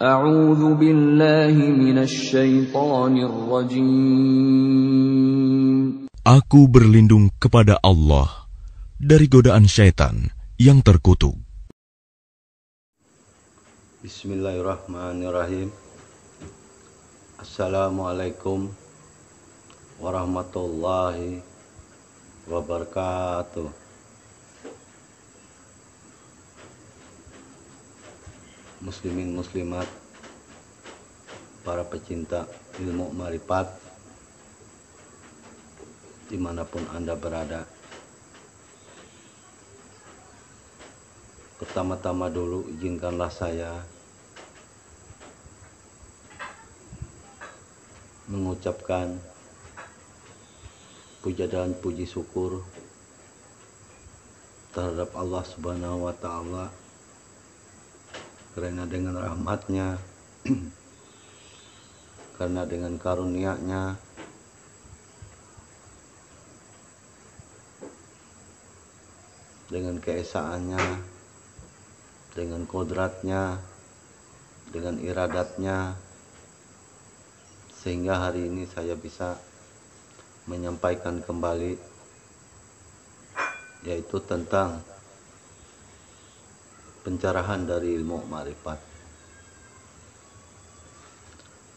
A'udzu billahi minasy syaithanir rajim. Aku berlindung kepada Allah dari godaan syaitan yang terkutuk. Bismillahirrahmanirrahim. Assalamualaikum warahmatullahi wabarakatuh. Muslimin muslimat, para pecinta ilmu marifat dimanapun Anda berada. Pertama-tama dulu izinkanlah saya mengucapkan puja dan puji syukur terhadap Allah Subhanahu wa Ta'ala, karena dengan rahmatnya, karena dengan karunia-Nya, dengan keesaannya, dengan kodratnya, dengan iradatnya, sehingga hari ini saya bisa menyampaikan kembali, yaitu tentang pencerahan dari ilmu ma'rifat.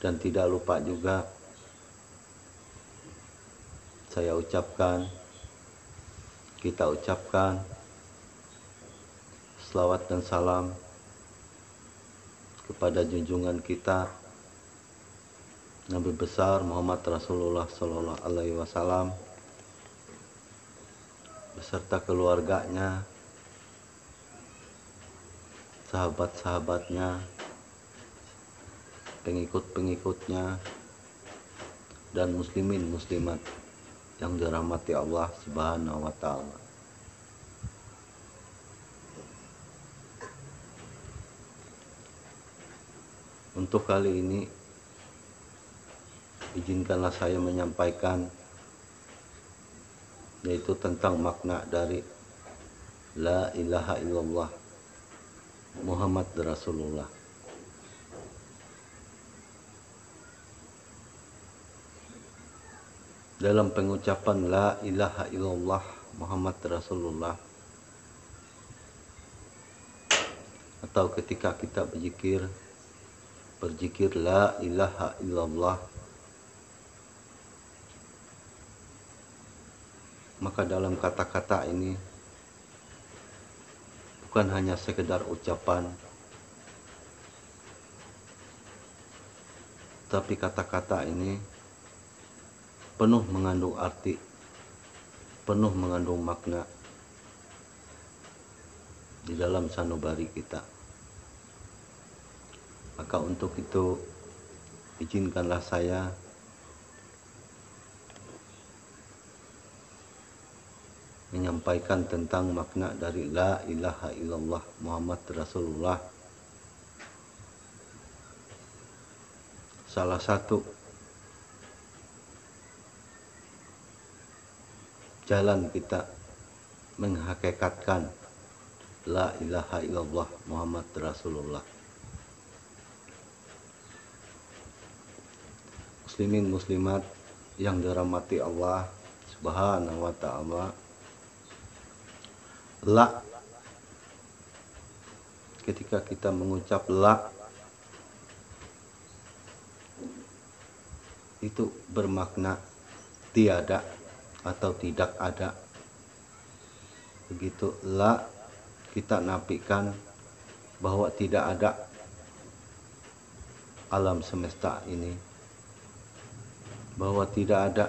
Dan tidak lupa juga kita ucapkan selawat dan salam kepada junjungan kita Nabi besar Muhammad Rasulullah Sallallahu Alaihi Wasallam beserta keluarganya, sahabat-sahabatnya, pengikut-pengikutnya, dan muslimin muslimat yang dirahmati Allah Subhanahu wa Ta'ala. Untuk kali ini izinkanlah saya menyampaikan, yaitu tentang makna dari La ilaha illallah Muhammad Rasulullah. Dalam pengucapan La ilaha illallah Muhammad Rasulullah, atau ketika kita berzikir La ilaha illallah, maka dalam kata-kata ini bukan hanya sekedar ucapan, tapi kata-kata ini penuh mengandung arti, penuh mengandung makna di dalam sanubari kita. Maka untuk itu izinkanlah saya menyampaikan tentang makna dari La ilaha illallah Muhammad Rasulullah. Salah satu jalan kita menghakikatkan La ilaha illallah Muhammad Rasulullah. Muslimin muslimat yang dirahmati Allah Subhanahu wa Ta'ala, La, ketika kita mengucap La, itu bermakna tiada atau tidak ada. Begitu La, kita nafikan bahwa tidak ada alam semesta ini, bahwa tidak ada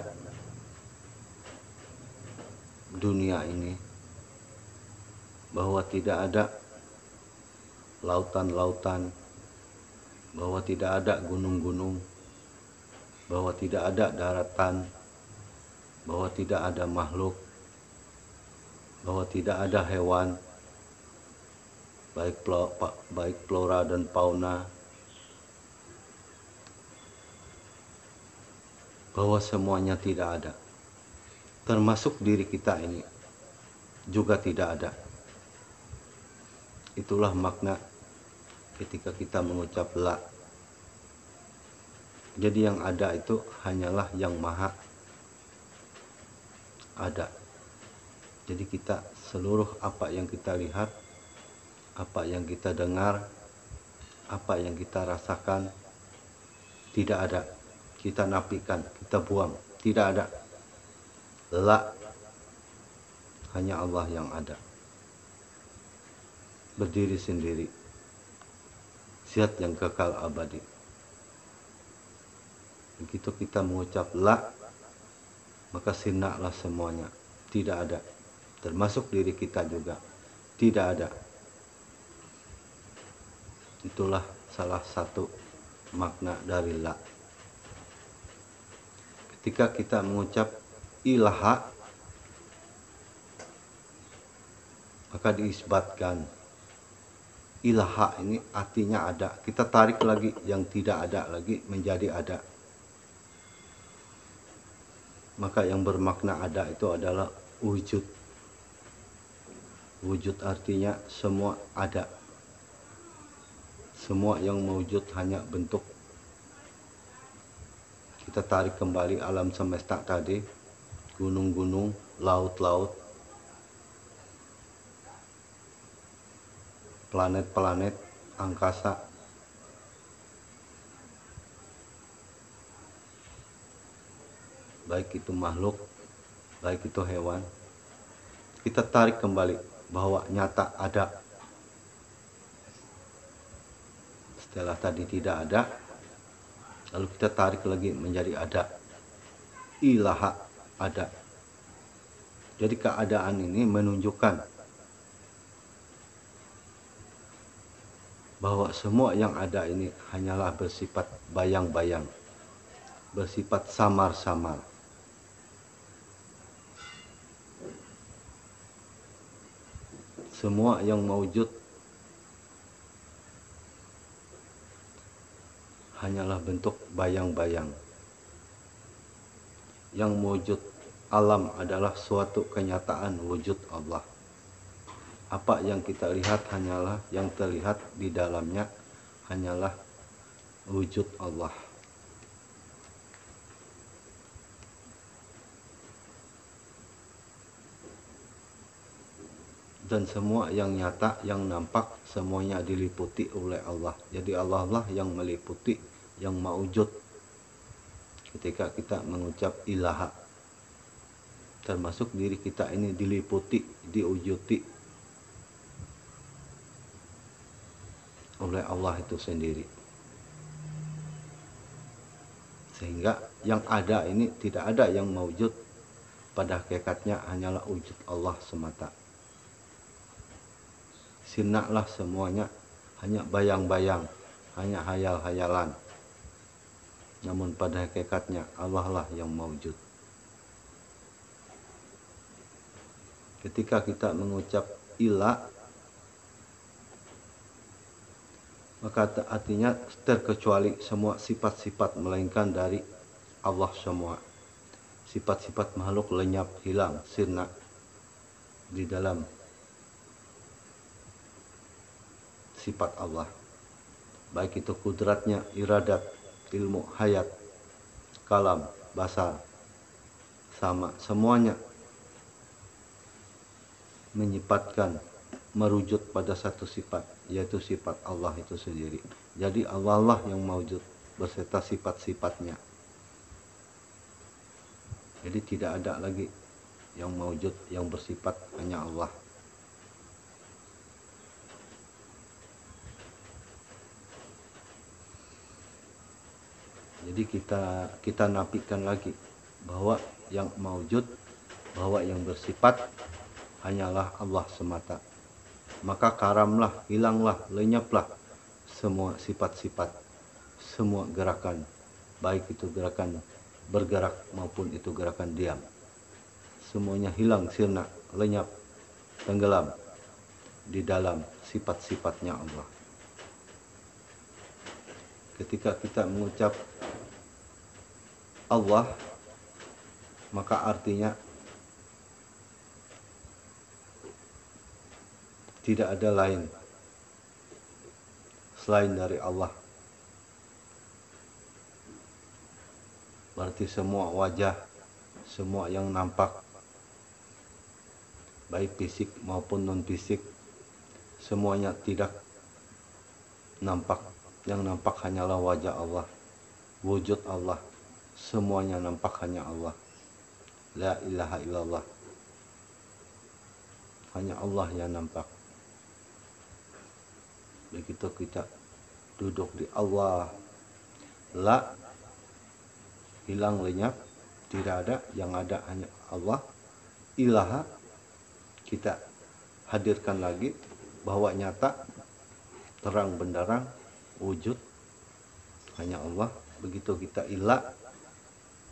dunia ini, bahwa tidak ada lautan-lautan, bahwa tidak ada gunung-gunung, bahwa tidak ada daratan, bahwa tidak ada makhluk, bahwa tidak ada hewan, baik flora dan fauna, bahwa semuanya tidak ada, termasuk diri kita ini juga tidak ada. Itulah makna ketika kita mengucap la. Jadi yang ada itu hanyalah yang maha ada. Jadi kita seluruh apa yang kita lihat, apa yang kita dengar, apa yang kita rasakan, tidak ada. Kita nafikan, kita buang, tidak ada. La, hanya Allah yang ada. Berdiri sendiri. Zat yang kekal abadi. Begitu kita mengucap la, maka sinaklah semuanya. Tidak ada. Termasuk diri kita juga. Tidak ada. Itulah salah satu makna dari la. Ketika kita mengucap ilaha, maka diisbatkan. Ilaha ini artinya ada. Kita tarik lagi yang tidak ada lagi menjadi ada. Maka yang bermakna ada itu adalah wujud. Wujud artinya semua ada. Semua yang mewujud hanya bentuk. Kita tarik kembali alam semesta tadi, gunung-gunung, laut-laut, planet-planet, angkasa, baik itu makhluk, baik itu hewan. Kita tarik kembali bahwa nyata ada. Setelah tadi tidak ada, lalu kita tarik lagi menjadi ada. Ilaha, ada. Jadi keadaan ini menunjukkan bahwa semua yang ada ini hanyalah bersifat bayang-bayang, bersifat samar-samar. Semua yang mewujud hanyalah bentuk bayang-bayang. Yang mewujud alam adalah suatu kenyataan wujud Allah. Apa yang kita lihat hanyalah yang terlihat di dalamnya hanyalah wujud Allah. Dan semua yang nyata, yang nampak, semuanya diliputi oleh Allah. Jadi Allah lah yang meliputi, yang mewujud. Ketika kita mengucap ilaha, termasuk diri kita ini diliputi, diwujudi oleh Allah itu sendiri. Sehingga yang ada ini tidak ada yang mewujud, pada hakikatnya hanyalah wujud Allah semata. Sinaklah semuanya hanya bayang-bayang, hanya hayal-hayalan. Namun pada hakikatnya Allah lah yang mewujud. Ketika kita mengucap ila, maka artinya terkecuali semua sifat-sifat melainkan dari Allah semua. Sifat-sifat makhluk lenyap, hilang, sirna di dalam sifat Allah. Baik itu kudratnya, iradat, ilmu, hayat, kalam, basar, sama semuanya menyifatkan, merujuk pada satu sifat, yaitu sifat Allah itu sendiri. Jadi Allah lah yang mewujud beserta sifat-sifatnya. Jadi tidak ada lagi yang mewujud, yang bersifat, hanya Allah. Jadi kita nafikan lagi bahwa yang mewujud, bahwa yang bersifat hanyalah Allah semata. Maka karamlah, hilanglah, lenyaplah semua sifat-sifat, semua gerakan, baik itu gerakan bergerak maupun itu gerakan diam. Semuanya hilang, sirna, lenyap, tenggelam di dalam sifat-sifatnya Allah. Ketika kita mengucap Allah, maka artinya tidak ada lain selain dari Allah. Berarti semua wajah, semua yang nampak, baik fisik maupun non fisik, semuanya tidak nampak. Yang nampak hanyalah wajah Allah, wujud Allah, semuanya nampak hanya Allah. La ilaha illallah, hanya Allah yang nampak. Begitu kita duduk di Allah, la hilang lenyap, tidak ada, yang ada hanya Allah. Ilaha kita hadirkan lagi bahwa nyata, terang benderang, wujud hanya Allah. Begitu kita ilah,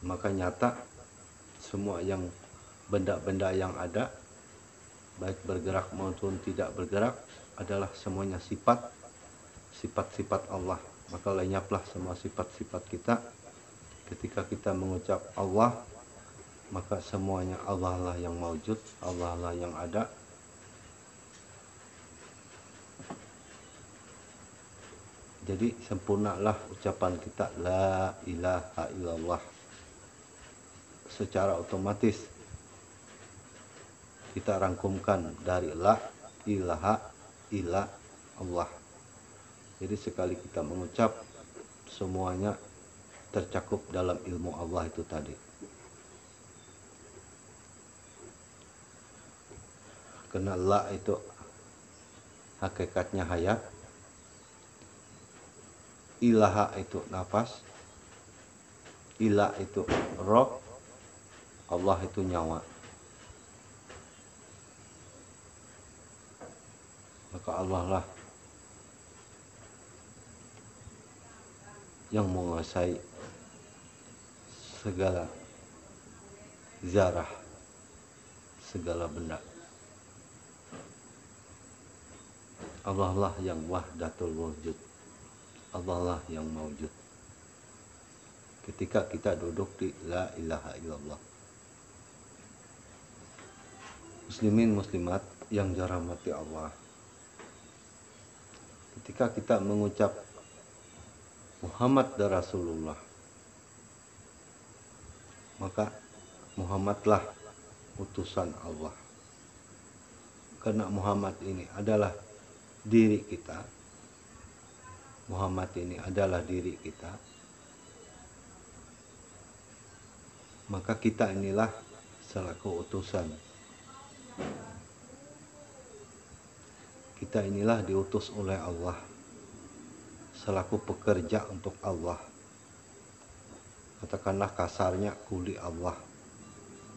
maka nyata semua yang benda-benda yang ada, baik bergerak maupun tidak bergerak, adalah semuanya sifat-sifat Allah. Maka lenyaplah semua sifat-sifat kita. Ketika kita mengucap Allah, maka semuanya Allah lah yang maujud, Allah lah yang ada. Jadi sempurnalah ucapan kita la ilaha illallah. Secara otomatis kita rangkumkan dari la ilaha illa Allah. Jadi sekali kita mengucap, semuanya tercakup dalam ilmu Allah itu tadi. Karena la itu hakikatnya hayat, ilaha itu nafas, ilah itu roh, Allah itu nyawa. Maka Allah lah yang menguasai segala zarah, segala benda. Allah lah yang wahdatul wujud, Allah lah yang maujud. Ketika kita duduk di la ilaha illallah. Muslimin muslimat yang dirahmati Allah, ketika kita mengucap Muhammad dan Rasulullah, maka Muhammadlah utusan Allah. Karena Muhammad ini adalah diri kita, Muhammad ini adalah diri kita, maka kita inilah selaku utusan. Kita inilah diutus oleh Allah selaku pekerja untuk Allah. Katakanlah kasarnya kuli Allah,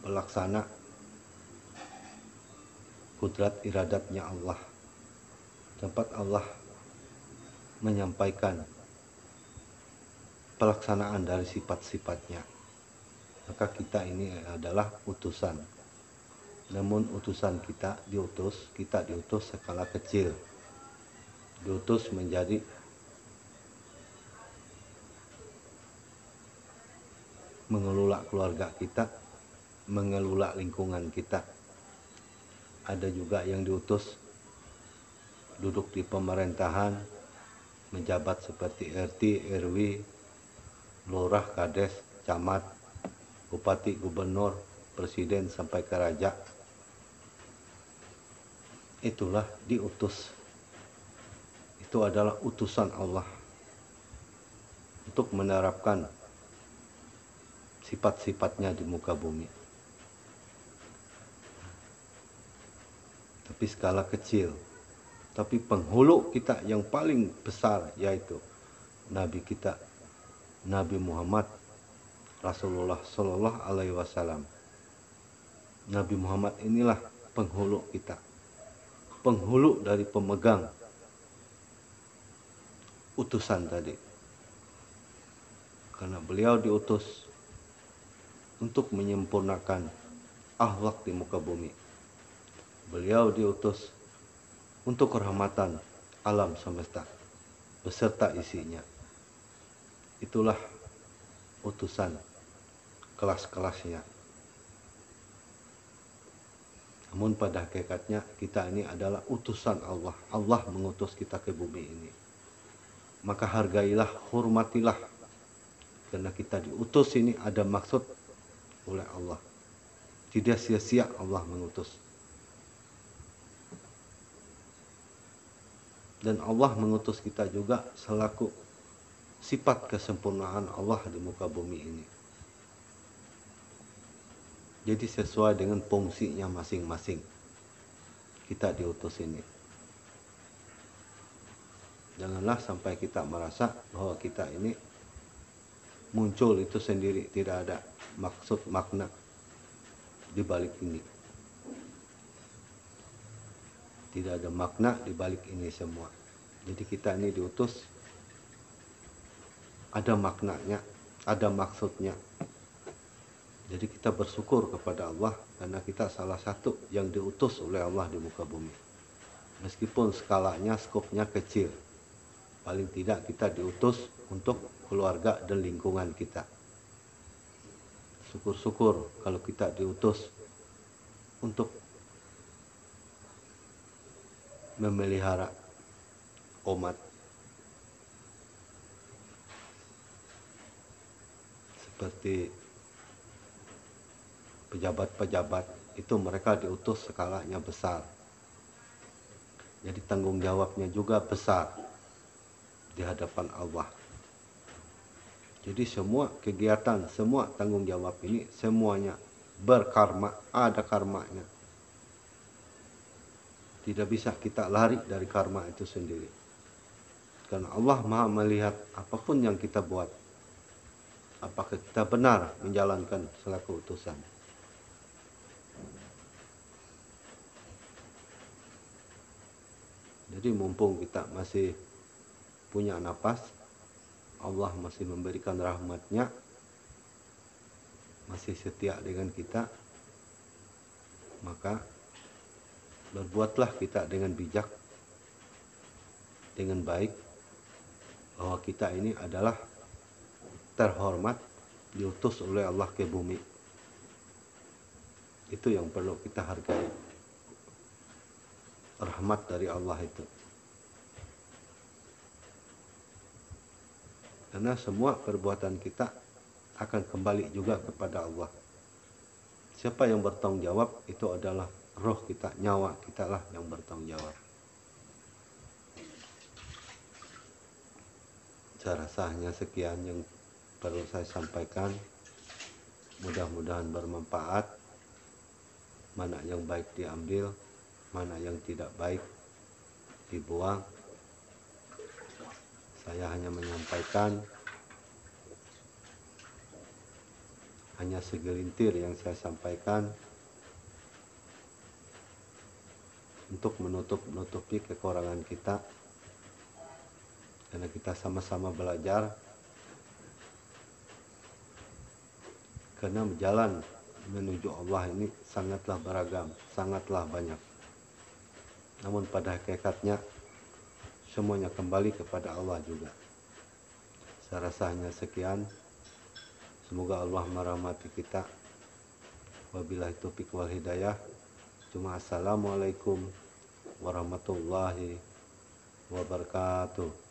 pelaksana kudrat iradatnya Allah, tempat Allah menyampaikan pelaksanaan dari sifat-sifatnya. Maka kita ini adalah utusan. Namun utusan kita diutus skala kecil. Diutus menjadi mengelola keluarga kita, mengelola lingkungan kita. Ada juga yang diutus duduk di pemerintahan, menjabat seperti RT, RW, lurah, kades, camat, bupati, gubernur, presiden sampai ke raja. Itulah diutus. Itu adalah utusan Allah untuk menerapkan sifat-sifatnya di muka bumi. Tapi skala kecil. Tapi penghulu kita yang paling besar yaitu Nabi kita, Nabi Muhammad Rasulullah Sallallahu Alaihi Wasallam. Nabi Muhammad inilah penghulu kita, penghulu dari pemegang utusan tadi. Karena beliau diutus untuk menyempurnakan akhlak di muka bumi. Beliau diutus untuk kerahmatan alam semesta beserta isinya. Itulah utusan kelas-kelasnya. Namun pada hakikatnya kita ini adalah utusan Allah. Allah mengutus kita ke bumi ini. maka hargailah, hormatilah. Karena kita diutus ini ada maksud oleh Allah. Tidak sia-sia Allah mengutus. Dan Allah mengutus kita juga selaku sifat kesempurnaan Allah di muka bumi ini. Jadi sesuai dengan fungsinya masing-masing kita diutus ini. Janganlah sampai kita merasa bahwa kita ini muncul itu sendiri, tidak ada maksud makna di balik ini. Tidak ada makna di balik ini semua. Jadi kita ini diutus ada maknanya, ada maksudnya. Jadi kita bersyukur kepada Allah karena kita salah satu yang diutus oleh Allah di muka bumi. Meskipun skalanya, skopnya kecil. Paling tidak kita diutus untuk keluarga dan lingkungan kita. Syukur-syukur kalau kita diutus untuk memelihara umat. Seperti pejabat-pejabat itu mereka diutus skalanya besar. Jadi tanggung jawabnya juga besar di hadapan Allah. Jadi semua kegiatan, semua tanggung jawab ini semuanya berkarma, ada karmanya. Tidak bisa kita lari dari karma itu sendiri. Karena Allah Maha melihat apapun yang kita buat. Apakah kita benar menjalankan selaku utusan. Jadi mumpung kita masih punya napas, Allah masih memberikan rahmatnya, masih setia dengan kita, maka berbuatlah kita dengan bijak, dengan baik, bahwa kita ini adalah terhormat, diutus oleh Allah ke bumi. Itu yang perlu kita hargai, rahmat dari Allah itu. Karena semua perbuatan kita akan kembali juga kepada Allah. Siapa yang bertanggung jawab itu adalah roh kita, nyawa kita lah yang bertanggung jawab. Saya rasa hanya sekian yang perlu saya sampaikan. Mudah-mudahan bermanfaat. Mana yang baik diambil, mana yang tidak baik dibuang. Saya hanya menyampaikan hanya segelintir yang saya sampaikan untuk menutupi kekurangan kita, karena kita sama-sama belajar, karena jalan menuju Allah ini sangatlah beragam, sangatlah banyak. Namun pada hakikatnya semuanya kembali kepada Allah juga. Saya rasa hanya sekian. Semoga Allah merahmati kita. Wabillahi taufiq wal hidayah. Assalamualaikum warahmatullahi wabarakatuh.